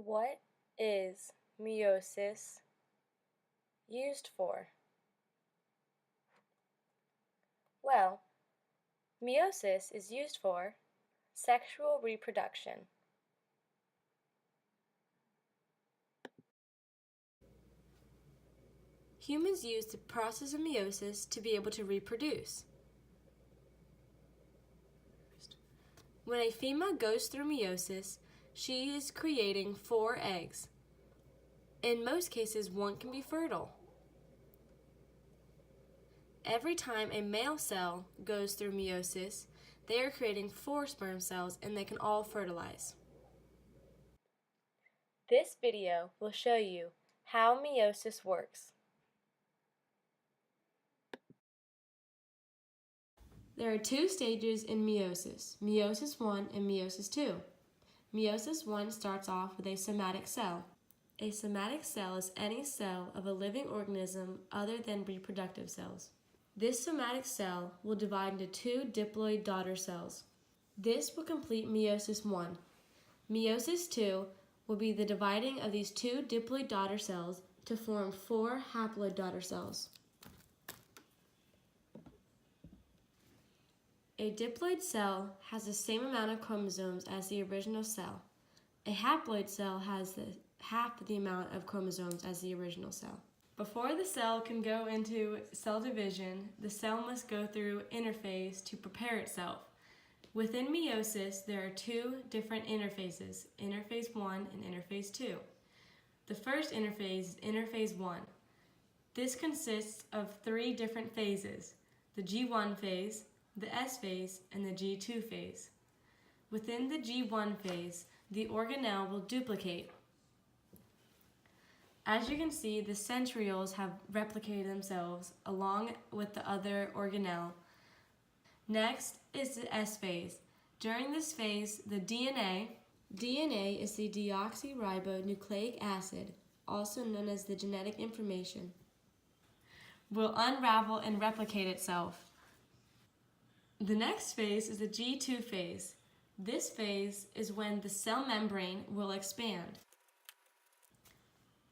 What is meiosis used for? Well, meiosis is used for sexual reproduction. Humans use the process of meiosis to be able to reproduce. When a female goes through meiosis, she is creating 4 eggs. In most cases, one can be fertile. Every time a male cell goes through meiosis, they are creating 4 sperm cells and they can all fertilize. This video will show you how meiosis works. There are 2 stages in meiosis, meiosis 1 and meiosis 2. Meiosis 1 starts off with a somatic cell. A somatic cell is any cell of a living organism other than reproductive cells. This somatic cell will divide into 2 diploid daughter cells. This will complete meiosis 1. Meiosis 2 will be the dividing of these 2 diploid daughter cells to form 4 haploid daughter cells. A diploid cell has the same amount of chromosomes as the original cell. A haploid cell has half the amount of chromosomes as the original cell. Before the cell can go into cell division, the cell must go through interphase to prepare itself. Within meiosis, there are 2 different interphases, interphase 1 and interphase 2. The first interphase is interphase 1. This consists of 3 different phases, the G1 phase, the S phase, and the G2 phase. Within the G1 phase, the organelle will duplicate. As you can see, the centrioles have replicated themselves along with the other organelle. Next is the S phase. During this phase, the DNA is the deoxyribonucleic acid, also known as the genetic information, will unravel and replicate itself. The next phase is the G2 phase. This phase is when the cell membrane will expand.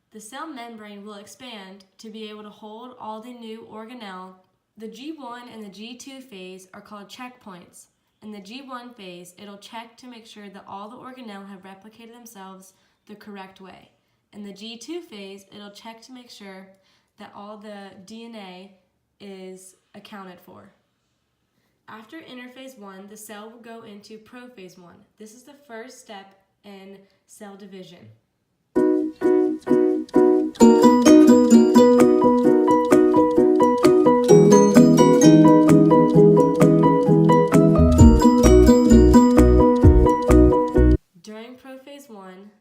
The cell membrane will expand to be able to hold all the new organelle. The G1 and the G2 phase are called checkpoints. In the G1 phase, it'll check to make sure that all the organelle have replicated themselves the correct way. In the G2 phase, it'll check to make sure that all the DNA is accounted for. After interphase 1, the cell will go into prophase 1. This is the first step in cell division. During prophase 1,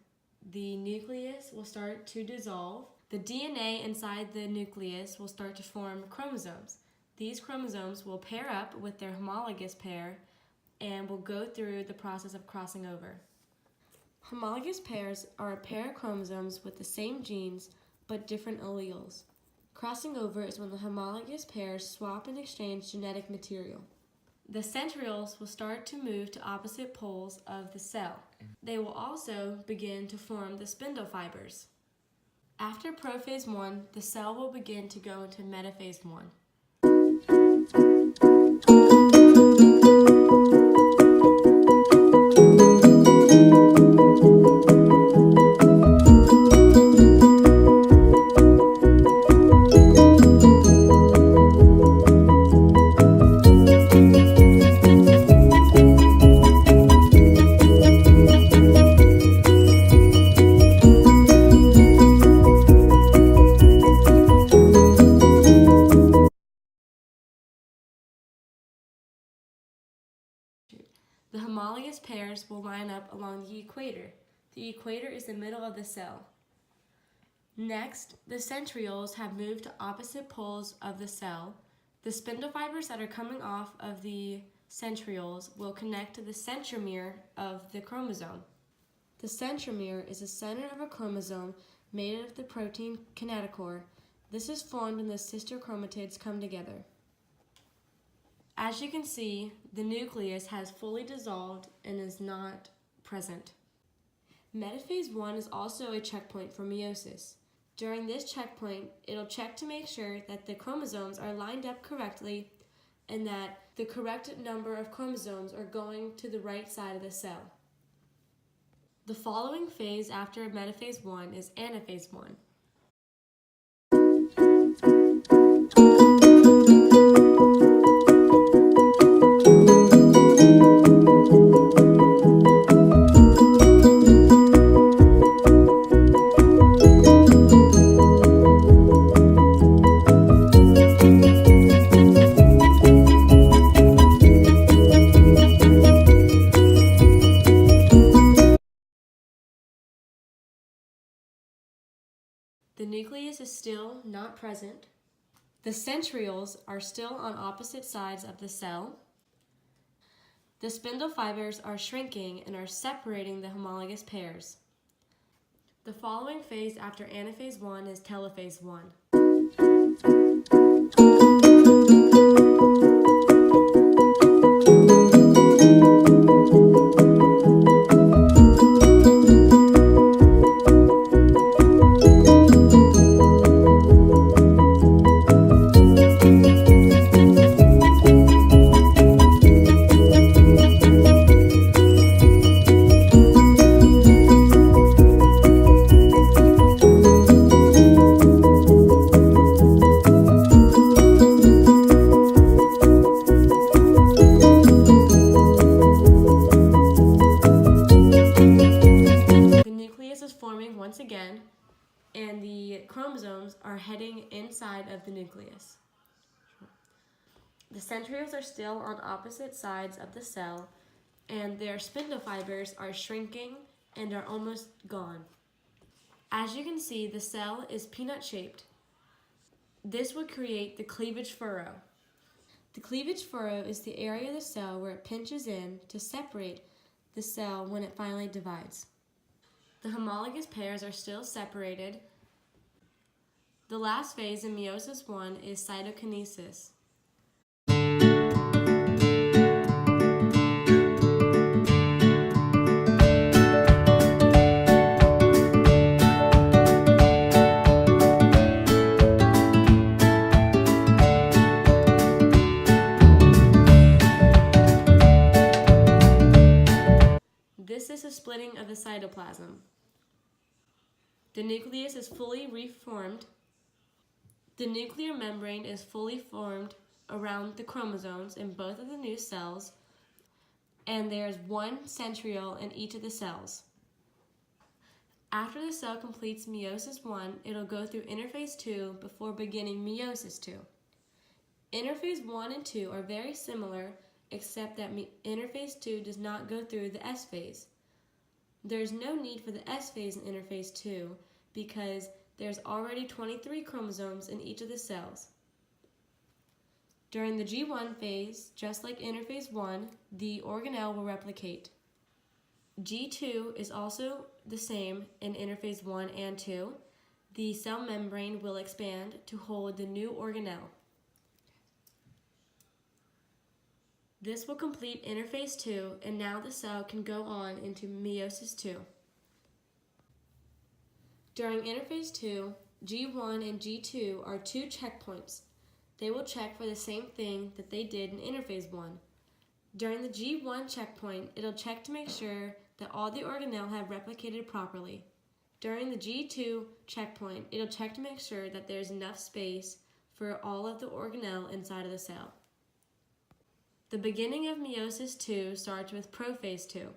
the nucleus will start to dissolve. The DNA inside the nucleus will start to form chromosomes. These chromosomes will pair up with their homologous pair and will go through the process of crossing over. Homologous pairs are a pair of chromosomes with the same genes but different alleles. Crossing over is when the homologous pairs swap and exchange genetic material. The centrioles will start to move to opposite poles of the cell. They will also begin to form the spindle fibers. After prophase 1, the cell will begin to go into metaphase 1. The homologous pairs will line up along the equator. The equator is the middle of the cell. Next, the centrioles have moved to opposite poles of the cell. The spindle fibers that are coming off of the centrioles will connect to the centromere of the chromosome. The centromere is the center of a chromosome made of the protein kinetochore. This is formed when the sister chromatids come together. As you can see, the nucleus has fully dissolved and is not present. Metaphase 1 is also a checkpoint for meiosis. During this checkpoint, it'll check to make sure that the chromosomes are lined up correctly and that the correct number of chromosomes are going to the right side of the cell. The following phase after metaphase 1 is anaphase 1. The nucleus is still not present. The centrioles are still on opposite sides of the cell. The spindle fibers are shrinking and are separating the homologous pairs. The following phase after anaphase 1 is telophase 1. Once again, and the chromosomes are heading inside of the nucleus. The centrioles are still on opposite sides of the cell, and their spindle fibers are shrinking and are almost gone. As you can see, the cell is peanut-shaped. This would create the cleavage furrow. The cleavage furrow is the area of the cell where it pinches in to separate the cell when it finally divides. The homologous pairs are still separated. The last phase in meiosis 1 is cytokinesis. This is a splitting of the cytoplasm. The nucleus is fully reformed. The nuclear membrane is fully formed around the chromosomes in both of the new cells, and there is one centriole in each of the cells. After the cell completes meiosis 1, it'll go through interphase 2 before beginning meiosis 2. Interphase 1 and 2 are very similar, except that interphase 2 does not go through the S phase. There's no need for the S phase in interphase 2 because there's already 23 chromosomes in each of the cells. During the G1 phase, just like interphase 1, the organelle will replicate. G2 is also the same in interphase 1 and 2. The cell membrane will expand to hold the new organelle. This will complete interphase 2, and now the cell can go on into meiosis 2. During interphase 2, G1 and G2 are two checkpoints. They will check for the same thing that they did in interphase 1. During the G1 checkpoint, it'll check to make sure that all the organelle have replicated properly. During the G2 checkpoint, it'll check to make sure that there's enough space for all of the organelle inside of the cell. The beginning of meiosis 2 starts with prophase 2.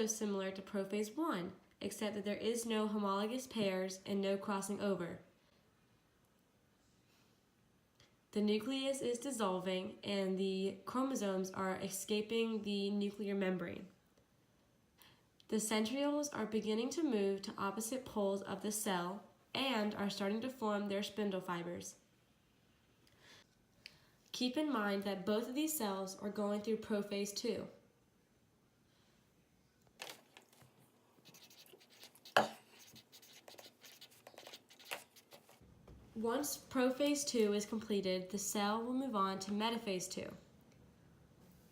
Similar to prophase 1, except that there is no homologous pairs and no crossing over. The nucleus is dissolving and the chromosomes are escaping the nuclear membrane. The centrioles are beginning to move to opposite poles of the cell and are starting to form their spindle fibers. Keep in mind that both of these cells are going through prophase 2. Once prophase 2 is completed, the cell will move on to metaphase 2.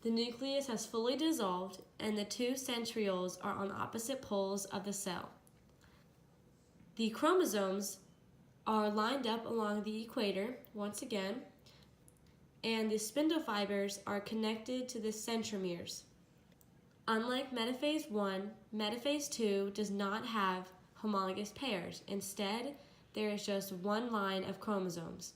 The nucleus has fully dissolved and the two centrioles are on opposite poles of the cell. The chromosomes are lined up along the equator once again, and the spindle fibers are connected to the centromeres. Unlike metaphase 1, metaphase 2 does not have homologous pairs. Instead, there is just one line of chromosomes.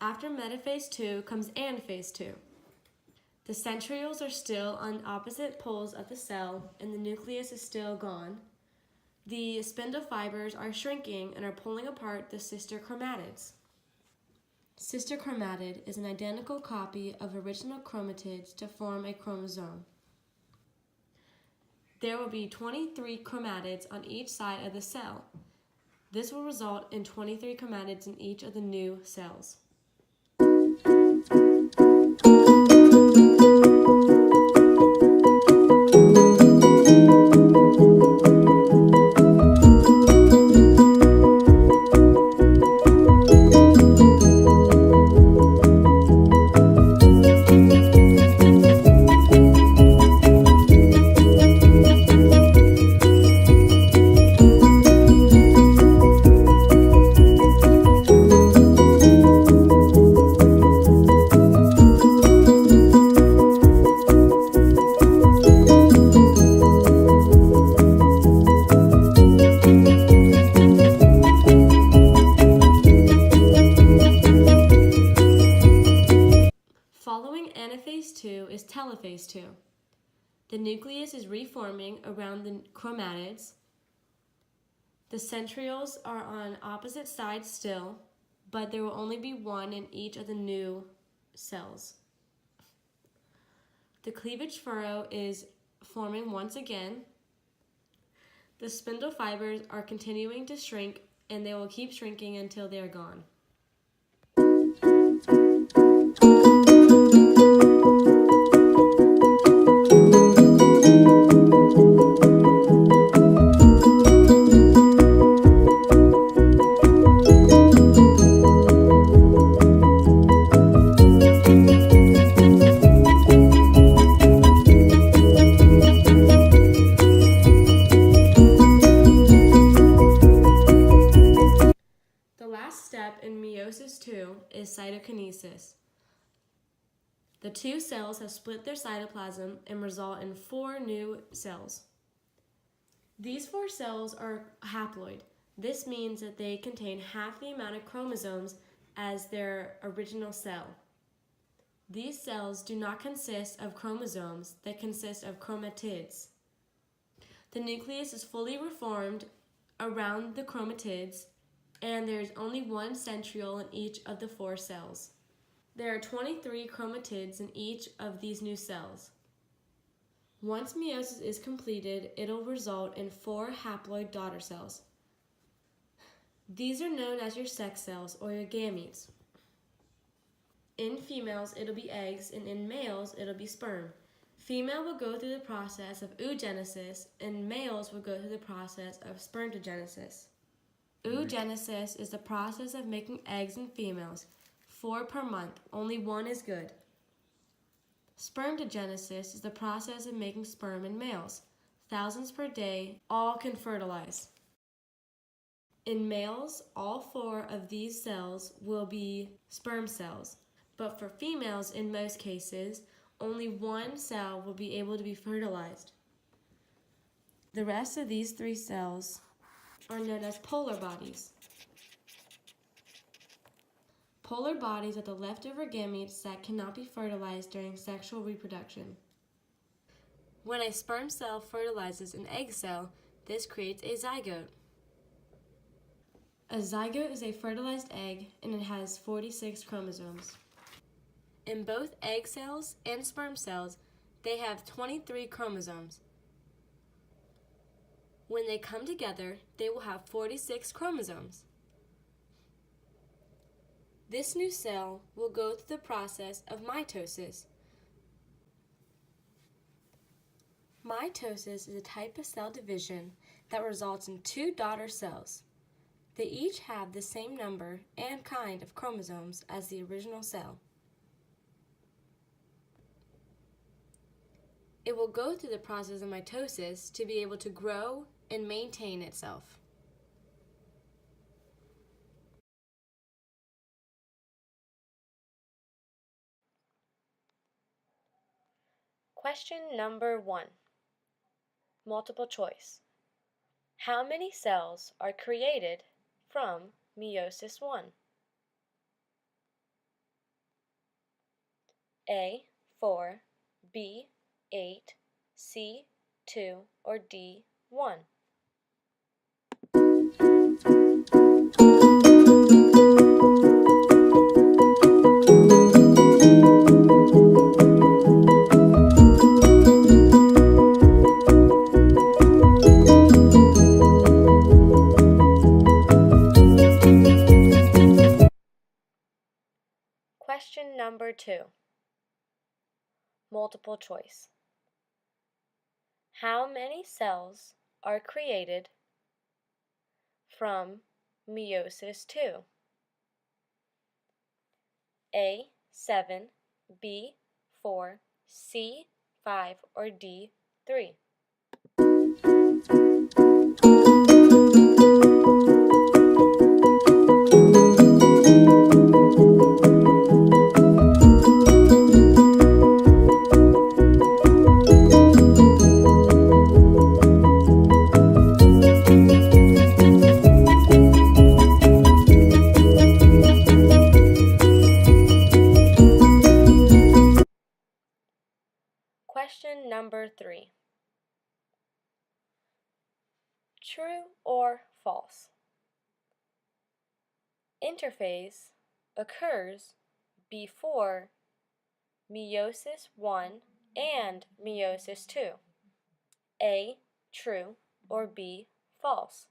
After metaphase 2 comes anaphase 2. The centrioles are still on opposite poles of the cell and the nucleus is still gone. The spindle fibers are shrinking and are pulling apart the sister chromatids. Sister chromatid is an identical copy of original chromatids to form a chromosome. There will be 23 chromatids on each side of the cell. This will result in 23 chromatids in each of the new cells. Following anaphase 2 is telophase 2. The nucleus is reforming around the chromatids. The centrioles are on opposite sides still, but there will only be one in each of the new cells. The cleavage furrow is forming once again. The spindle fibers are continuing to shrink, and they will keep shrinking until they are gone. The last step in meiosis 2 is cytokinesis. The two cells have split their cytoplasm and result in 4 new cells. These 4 cells are haploid. This means that they contain half the amount of chromosomes as their original cell. These cells do not consist of chromosomes, they consist of chromatids. The nucleus is fully reformed around the chromatids, and there is only one centriole in each of the 4 cells. There are 23 chromatids in each of these new cells. Once meiosis is completed, it'll result in 4 haploid daughter cells. These are known as your sex cells or your gametes. In females, it'll be eggs, and in males, it'll be sperm. Female will go through the process of oogenesis, and males will go through the process of spermatogenesis. Oogenesis is the process of making eggs in females, 4 per month, only 1 is good. Spermatogenesis is the process of making sperm in males, thousands per day, all can fertilize. In males, all 4 of these cells will be sperm cells, but for females, in most cases, only 1 cell will be able to be fertilized. The rest of these 3 cells are known as polar bodies. Polar bodies are the leftover gametes that cannot be fertilized during sexual reproduction. When a sperm cell fertilizes an egg cell, this creates a zygote. A zygote is a fertilized egg, and it has 46 chromosomes. In both egg cells and sperm cells, they have 23 chromosomes. When they come together, they will have 46 chromosomes. This new cell will go through the process of mitosis. Mitosis is a type of cell division that results in 2 daughter cells. They each have the same number and kind of chromosomes as the original cell. It will go through the process of mitosis to be able to grow and maintain itself. Question number 1. Multiple choice. How many cells are created from meiosis 1? A, 4, B, 8, C, 2, or D, 1? Question number 2. Multiple choice. How many cells are created from meiosis 2? A, 7, B, 4, C, 5, or D, 3? Question number 3. True or false? Interphase occurs before meiosis 1 and meiosis 2. A, true, or B, false?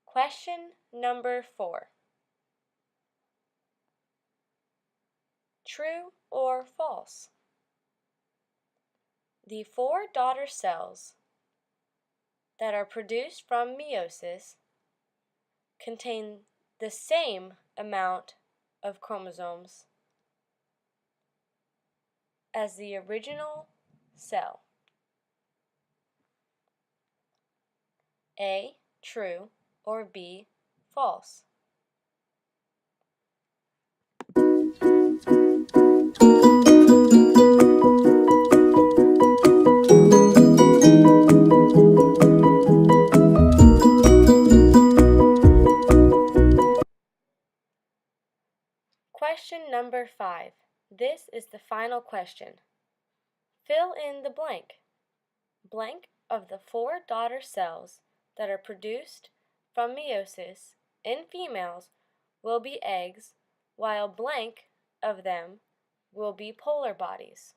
Question number 4. True or false? The 4 daughter cells that are produced from meiosis contain the same amount of chromosomes as the original cell. A, true, or B, false? Question number 5. This is the final question. Fill in the blank. Blank of the 4 daughter cells that are produced from meiosis in females will be eggs, while blank of them will be polar bodies.